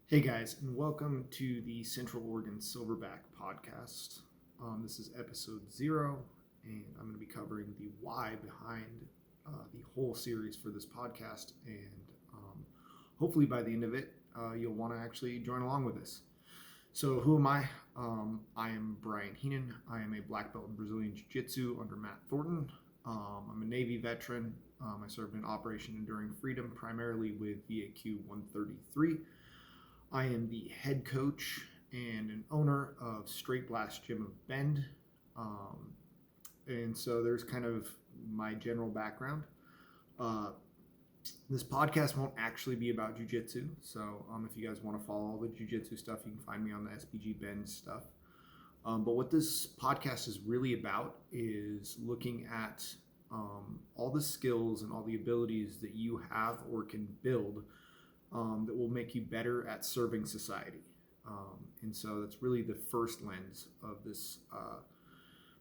Hey guys, and welcome to the Central Oregon Silverback podcast. This is episode 0, and I'm going to be covering the why behind the whole series for this podcast. And hopefully by the end of it, you'll want to actually join along with this. So, who am I? I am Brian Heenan. I am a black belt in Brazilian Jiu Jitsu under Matt Thornton. I'm a Navy veteran. I served in Operation Enduring Freedom, primarily with VAQ 133. I am the head coach and an owner of Straight Blast Gym of Bend. And so there's kind of my general background. This podcast won't actually be about jiu-jitsu. So if you guys want to follow all the jiu-jitsu stuff, you can find me on the SBG Bend stuff. But what this podcast is really about is looking at all the skills and all the abilities that you have or can build that will make you better at serving society. And so that's really the first lens of this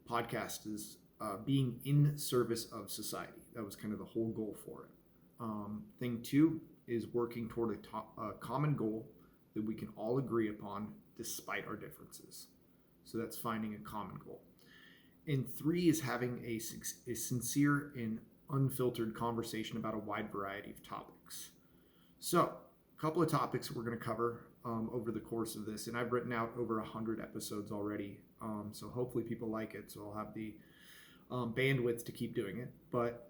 podcast is being in service of society. That was kind of the whole goal for it. Thing 2 is working toward a common goal that we can all agree upon despite our differences. So that's finding a common goal. And 3 is having a sincere and unfiltered conversation about a wide variety of topics. So, a couple of topics we're going to cover over the course of this, and I've written out over 100 episodes already, so hopefully people like it, so I'll have the bandwidth to keep doing it. But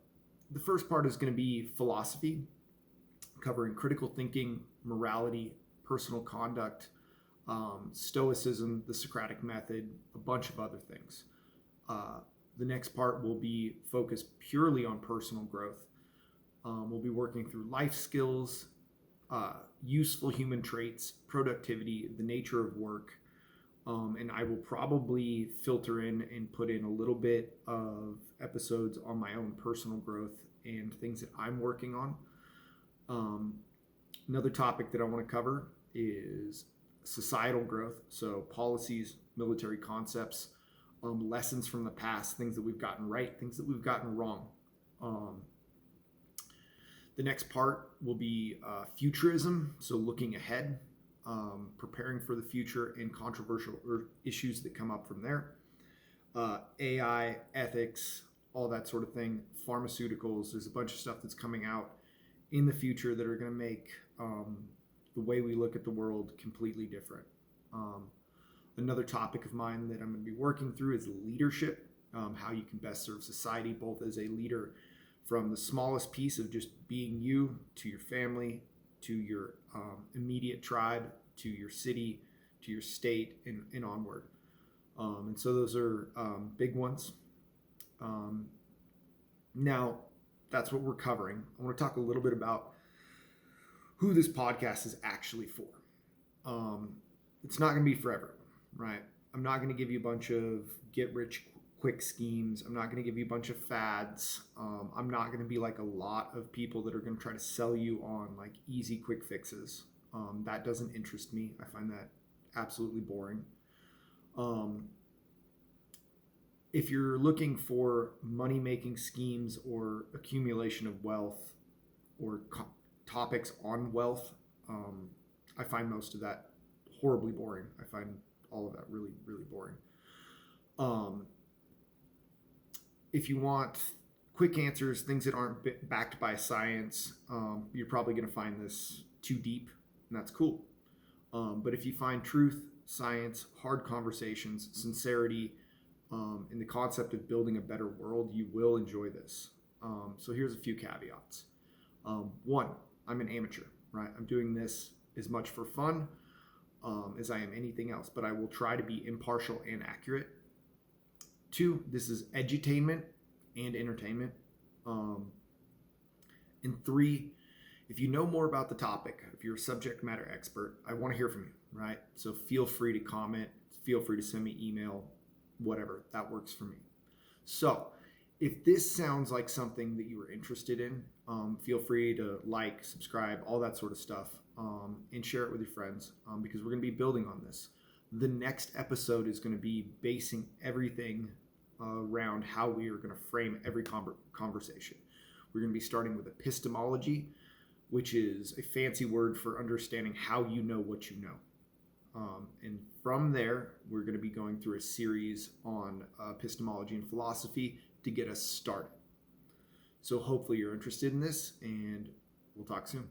the first part is going to be philosophy, covering critical thinking, morality, personal conduct, stoicism, the Socratic method, a bunch of other things. The next part will be focused purely on personal growth. We'll be working through life skills, useful human traits, productivity, the nature of work, and I will probably filter in and put in a little bit of episodes on my own personal growth and things that I'm working on. Another topic that I want to cover is societal growth, so policies, military concepts, lessons from the past, things that we've gotten right, things that we've gotten wrong. The next part will be futurism, so looking ahead, preparing for the future and controversial issues that come up from there. AI, ethics, all that sort of thing. Pharmaceuticals, there's a bunch of stuff that's coming out in the future that are going to make the way we look at the world completely different. Another topic of mine that I'm going to be working through is leadership, how you can best serve society, both as a leader from the smallest piece of just being you to your family, to your immediate tribe, to your city, to your state, and onward. And so those are big ones. Now, that's what we're covering. I want to talk a little bit about who this podcast is actually for. It's not going to be for everyone, right? I'm not going to give you a bunch of get-rich-quick schemes. I'm not going to give you a bunch of fads. I'm not going to be like a lot of people that are going to try to sell you on like easy quick fixes. That doesn't interest me. I find that absolutely boring. If you're looking for money-making schemes or accumulation of wealth or topics on wealth, I find most of that horribly boring. I find all of that really, really boring. If you want quick answers, things that aren't backed by science, you're probably going to find this too deep, and that's cool. But if you find truth, science, hard conversations, sincerity, and the concept of building a better world, you will enjoy this. So here's a few caveats. 1, I'm an amateur, right? I'm doing this as much for fun as I am anything else, but I will try to be impartial and accurate. 2, this is edutainment and entertainment. And 3, if you know more about the topic, if you're a subject matter expert, I want to hear from you, right? So feel free to comment, feel free to send me email, whatever, that works for me. So if this sounds like something that you are interested in, feel free to like, subscribe, all that sort of stuff, and share it with your friends, because we're going to be building on this. The next episode is going to be basing everything around how we are going to frame every conversation. We're going to be starting with epistemology, which is a fancy word for understanding how you know what you know. And from there, we're going to be going through a series on epistemology and philosophy to get us started. So hopefully you're interested in this, and we'll talk soon.